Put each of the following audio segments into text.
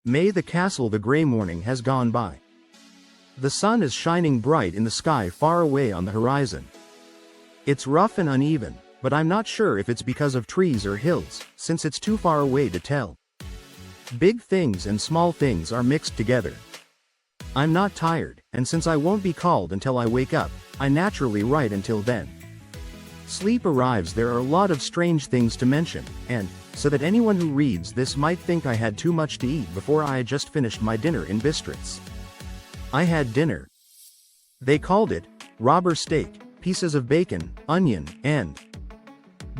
May the castle, the grey morning has gone by. The sun is shining bright in the sky far away on the horizon. It's rough and uneven, but I'm not sure if it's because of trees or hills, since it's too far away to tell. Big things and small things are mixed together. I'm not tired, and since I won't be called until I wake up, I naturally write until then. Sleep arrives. There are a lot of strange things to mention, and, so that anyone who reads this might think I had too much to eat before I had just finished my dinner in Bistritz. I had dinner. They called it robber steak, pieces of bacon, onion, and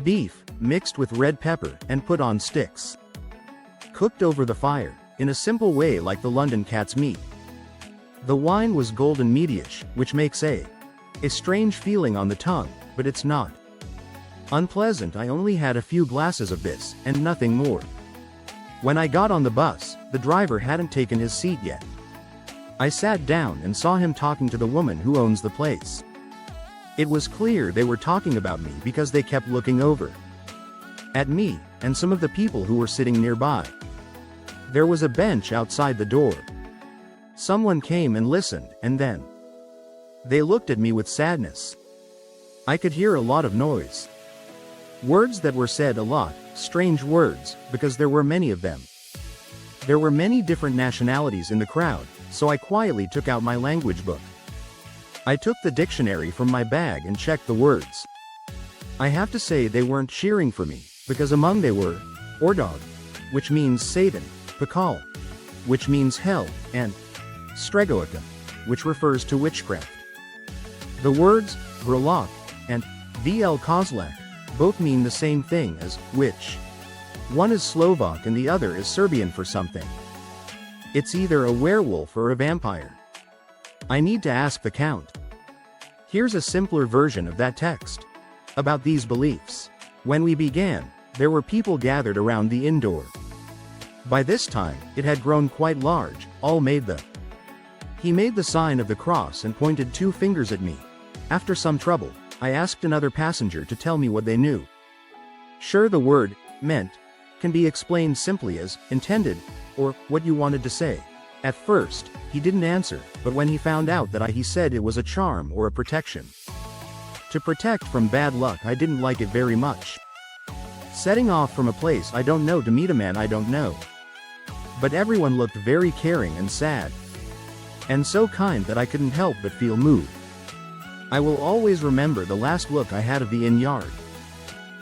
beef, mixed with red pepper and put on sticks. Cooked over the fire, in a simple way like the London cat's meat. The wine was golden meaty-ish, which makes a strange feeling on the tongue, but it's not unpleasant. I only had a few glasses of this, and nothing more. When I got on the bus, the driver hadn't taken his seat yet. I sat down and saw him talking to the woman who owns the place. It was clear they were talking about me because they kept looking over at me, and some of the people who were sitting nearby. There was a bench outside the door. Someone came and listened, and then they looked at me with sadness. I could hear a lot of noise. Words that were said a lot, strange words, because there were many of them. There were many different nationalities in the crowd, so I quietly took out my language book. I took the dictionary from my bag and checked the words. I have to say they weren't cheering for me, because among they were, Ordog, which means Satan, Pakal, which means hell, and Stregoica, which refers to witchcraft. The words, Grolak, and VL Kozlak, both mean the same thing as witch. One is Slovak and the other is Serbian for something. It's either a werewolf or a vampire. I need to ask the Count. Here's a simpler version of that text. About these beliefs. When we began, there were people gathered around the inn door. By this time, it had grown quite large, all made the. He made the sign of the cross and pointed 2 fingers at me. After some trouble, I asked another passenger to tell me what they knew. Sure, the word, meant, can be explained simply as, intended, or, what you wanted to say. At first, he didn't answer, but when he found out that he said it was a charm or a protection. To protect from bad luck. I didn't like it very much. Setting off from a place I don't know to meet a man I don't know. But everyone looked very caring and sad. And so kind that I couldn't help but feel moved. I will always remember the last look I had of the inn yard.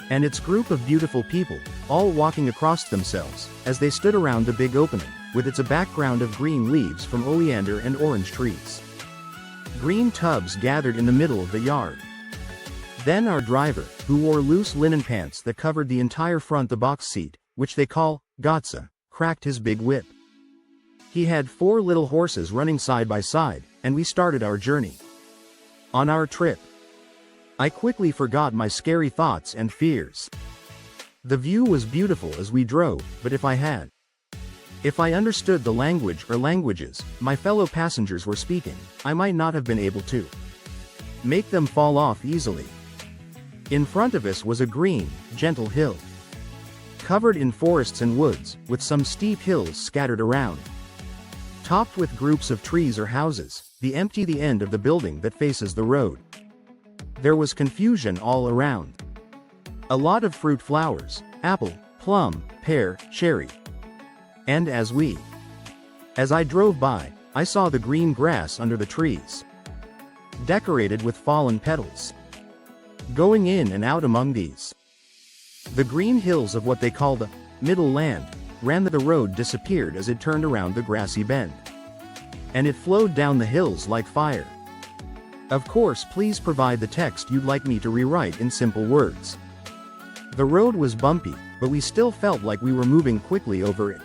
And its group of beautiful people, all walking across themselves, as they stood around the big opening, with its a background of green leaves from oleander and orange trees. Green tubs gathered in the middle of the yard. Then our driver, who wore loose linen pants that covered the entire front the box seat, which they call Gotza, cracked his big whip. He had 4 little horses running side by side, and we started our journey. On our trip, I quickly forgot my scary thoughts and fears. The view was beautiful as we drove, but if I understood the language or languages my fellow passengers were speaking, I might not have been able to make them fall off easily. In front of us was a green, gentle hill, covered in forests and woods, with some steep hills scattered around, topped with groups of trees or houses, the end of the building that faces the road. There was confusion all around. A lot of fruit flowers, apple, plum, pear, cherry. And as I drove by, I saw the green grass under the trees, decorated with fallen petals. Going in and out among these, the green hills of what they call the middle land, ran the road disappeared as it turned around the grassy bend. And it flowed down the hills like fire. Of course, please provide the text you'd like me to rewrite in simple words. The road was bumpy, but we still felt like we were moving quickly over it.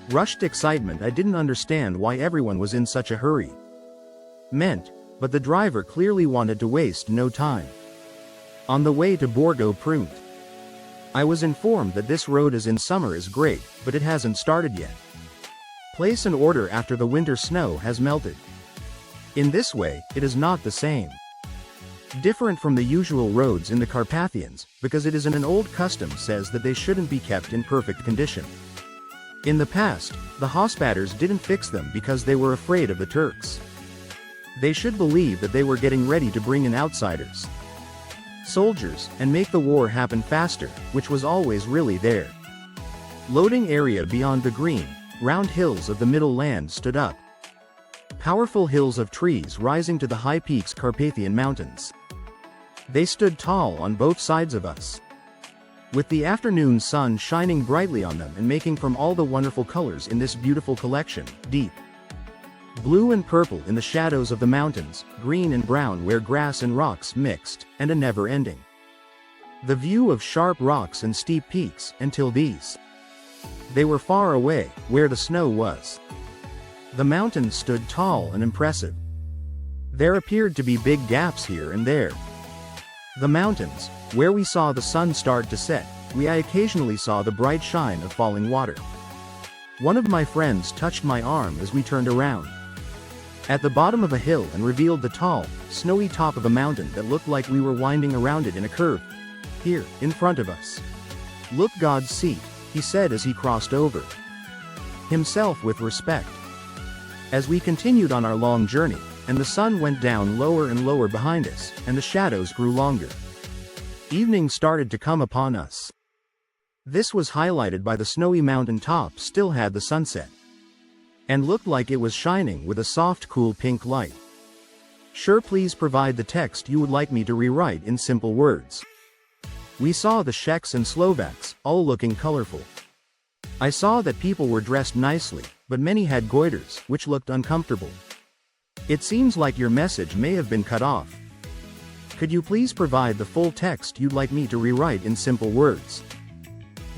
Rushed excitement. I didn't understand why everyone was in such a hurry. But the driver clearly wanted to waste no time. On the way to Borgo Prunt, I was informed that this road in summer is great, but it hasn't started yet. Place an order after the winter snow has melted. In this way, it is not the same. Different from the usual roads in the Carpathians, because it is an old custom says that they shouldn't be kept in perfect condition. In the past, the Hospitallers didn't fix them because they were afraid of the Turks. They should believe that they were getting ready to bring in outsiders, soldiers, and make the war happen faster, which was always really there. Loading area beyond the green, round hills of the Middle Land stood up. Powerful hills of trees rising to the high peaks Carpathian Mountains. They stood tall on both sides of us, with the afternoon sun shining brightly on them and making from all the wonderful colors in this beautiful collection, deep blue and purple in the shadows of the mountains, green and brown where grass and rocks mixed, and a never-ending the view of sharp rocks and steep peaks, until these. They were far away, where the snow was. The mountains stood tall and impressive. There appeared to be big gaps here and there. The mountains, where we saw the sun start to set, I occasionally saw the bright shine of falling water. One of my friends touched my arm as we turned around at the bottom of a hill and revealed the tall, snowy top of a mountain that looked like we were winding around it in a curve. Here, in front of us. "Look, God's seat," he said as he crossed over himself with respect. As we continued on our long journey, and the sun went down lower and lower behind us, and the shadows grew longer, evening started to come upon us. This was highlighted by the snowy mountain top still had the sunset, and looked like it was shining with a soft cool pink light. Sure, please provide the text you would like me to rewrite in simple words. We saw the Czechs and Slovaks, all looking colorful. I saw that people were dressed nicely, but many had goiters, which looked uncomfortable. It seems like your message may have been cut off. Could you please provide the full text you'd like me to rewrite in simple words?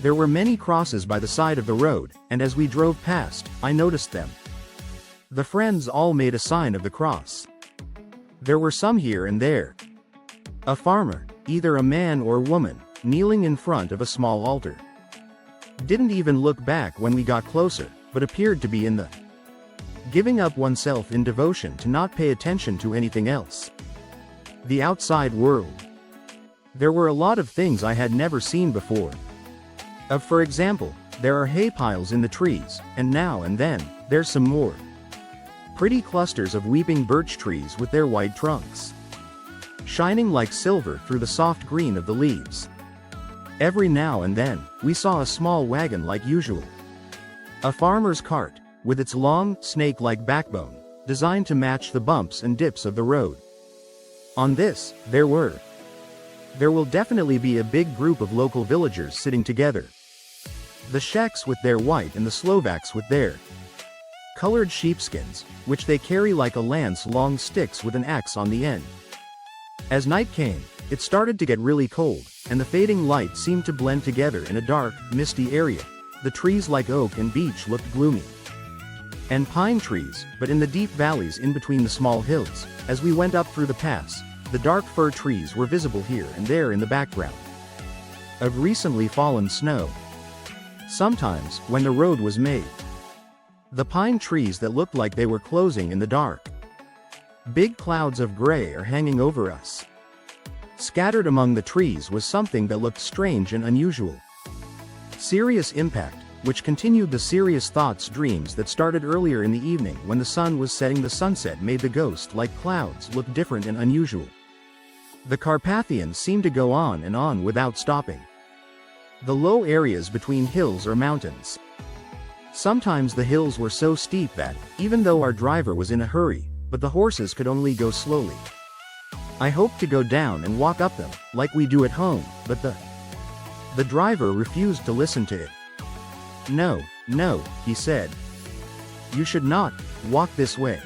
There were many crosses by the side of the road, and as we drove past, I noticed them. The friends all made a sign of the cross. There were some here and there. A farmer, either a man or woman, kneeling in front of a small altar. Didn't even look back when we got closer, but appeared to be in the giving up oneself in devotion to not pay attention to anything else. The outside world. There were a lot of things I had never seen before. For example, there are hay piles in the trees, and now and then, there's some more. Pretty clusters of weeping birch trees with their white trunks shining like silver through the soft green of the leaves. Every now and then, we saw a small wagon like usual. A farmer's cart, with its long, snake-like backbone, designed to match the bumps and dips of the road. On this, there will definitely be a big group of local villagers sitting together. The Czechs with their white and the Slovaks with their colored sheepskins, which they carry like a lance, long sticks with an axe on the end. As night came, it started to get really cold, and the fading light seemed to blend together in a dark, misty area. The trees like oak and beech looked gloomy, and pine trees, but in the deep valleys in between the small hills, as we went up through the pass, the dark fir trees were visible here and there in the background of recently fallen snow. Sometimes, when the road was made, the pine trees that looked like they were closing in the dark. Big clouds of gray are hanging over us. Scattered among the trees was something that looked strange and unusual. Serious impact, which continued the serious thoughts, dreams that started earlier in the evening when the sun was setting. The sunset made the ghost-like clouds look different and unusual. The Carpathians seemed to go on and on without stopping. The low areas between hills or mountains. Sometimes the hills were so steep that, even though our driver was in a hurry, but the horses could only go slowly. I hoped to go down and walk up them, like we do at home, but the driver refused to listen to it. No, he said. You should not walk this way.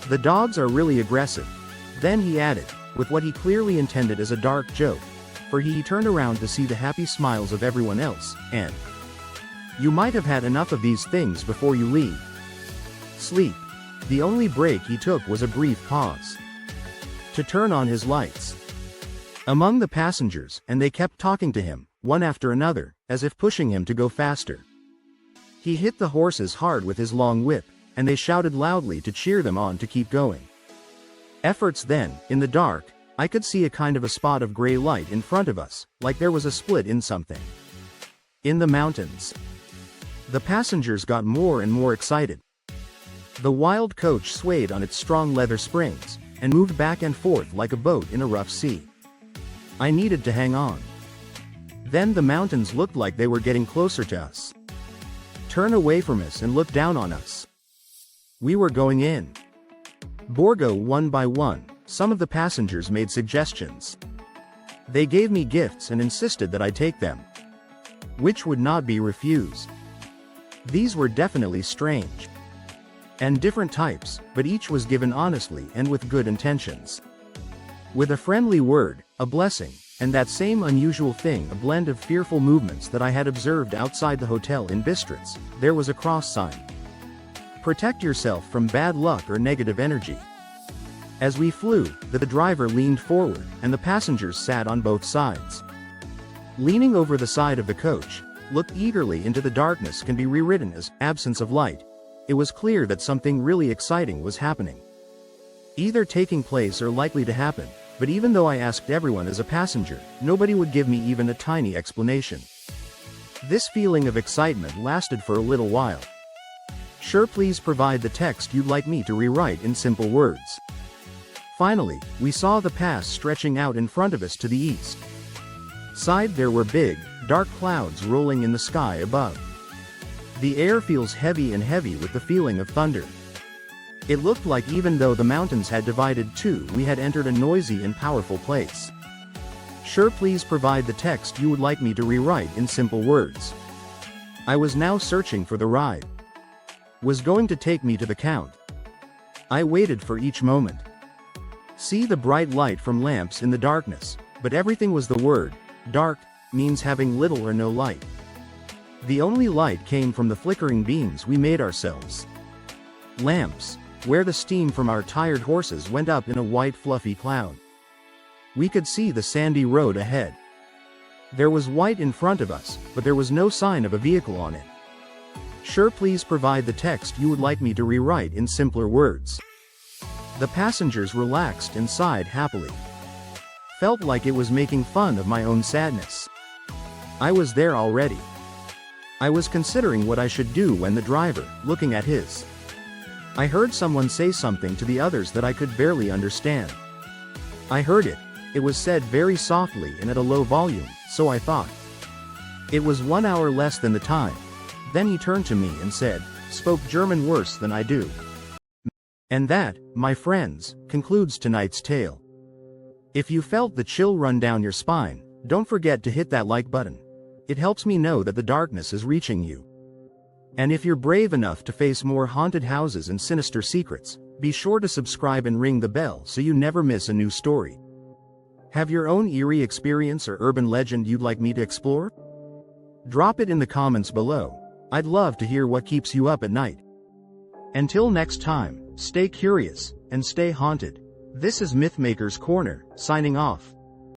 The dogs are really aggressive. Then he added, with what he clearly intended as a dark joke, for he turned around to see the happy smiles of everyone else, and you might have had enough of these things before you leave. Sleep. The only break he took was a brief pause to turn on his lights among the passengers, and they kept talking to him, one after another, as if pushing him to go faster. He hit the horses hard with his long whip, and they shouted loudly to cheer them on to keep going. Efforts then, in the dark, I could see a kind of a spot of gray light in front of us, like there was a split in something. In the mountains. The passengers got more and more excited. The wild coach swayed on its strong leather springs, and moved back and forth like a boat in a rough sea. I needed to hang on. Then the mountains looked like they were getting closer to us. Turn away from us and look down on us. We were going in. Borgo one by one, some of the passengers made suggestions. They gave me gifts and insisted that I take them, which would not be refused. These were definitely strange and different types, but each was given honestly and with good intentions. With a friendly word, a blessing, and that same unusual thing, a blend of fearful movements that I had observed outside the hotel in Bistritz, there was a cross sign. Protect yourself from bad luck or negative energy. As we flew, the driver leaned forward, and the passengers sat on both sides. Leaning over the side of the coach, looked eagerly into the darkness can be rewritten as absence of light. It was clear that something really exciting was happening. Either taking place or likely to happen, but even though I asked everyone as a passenger, nobody would give me even a tiny explanation. This feeling of excitement lasted for a little while. Sure, please provide the text you'd like me to rewrite in simple words. Finally, we saw the pass stretching out in front of us to the east side. There were big, dark clouds rolling in the sky above. The air feels heavy and heavy with the feeling of thunder. It looked like even though the mountains had divided too, we had entered a noisy and powerful place. Sure, please provide the text you would like me to rewrite in simple words. I was now searching for the ride. Was going to take me to the Count. I waited for each moment. See the bright light from lamps in the darkness, but everything was the word. Dark means having little or no light. The only light came from the flickering beams we made ourselves. Lamps, where the steam from our tired horses went up in a white fluffy cloud. We could see the sandy road ahead. There was white in front of us, but there was no sign of a vehicle on it. Sure, please provide the text you would like me to rewrite in simpler words. The passengers relaxed and sighed happily. Felt like it was making fun of my own sadness. I was there already. I was considering what I should do when the driver, looking at his. I heard someone say something to the others that I could barely understand. I heard it. It was said very softly and at a low volume, so I thought. It was 1 hour less than the time. Then he turned to me and said, spoke German worse than I do. And that, my friends, concludes tonight's tale. If you felt the chill run down your spine, don't forget to hit that like button. It helps me know that the darkness is reaching you. And if you're brave enough to face more haunted houses and sinister secrets, be sure to subscribe and ring the bell so you never miss a new story. Have your own eerie experience or urban legend you'd like me to explore? Drop it in the comments below. I'd love to hear what keeps you up at night. Until next time, stay curious and stay haunted. This is Mythmaker's Corner, signing off.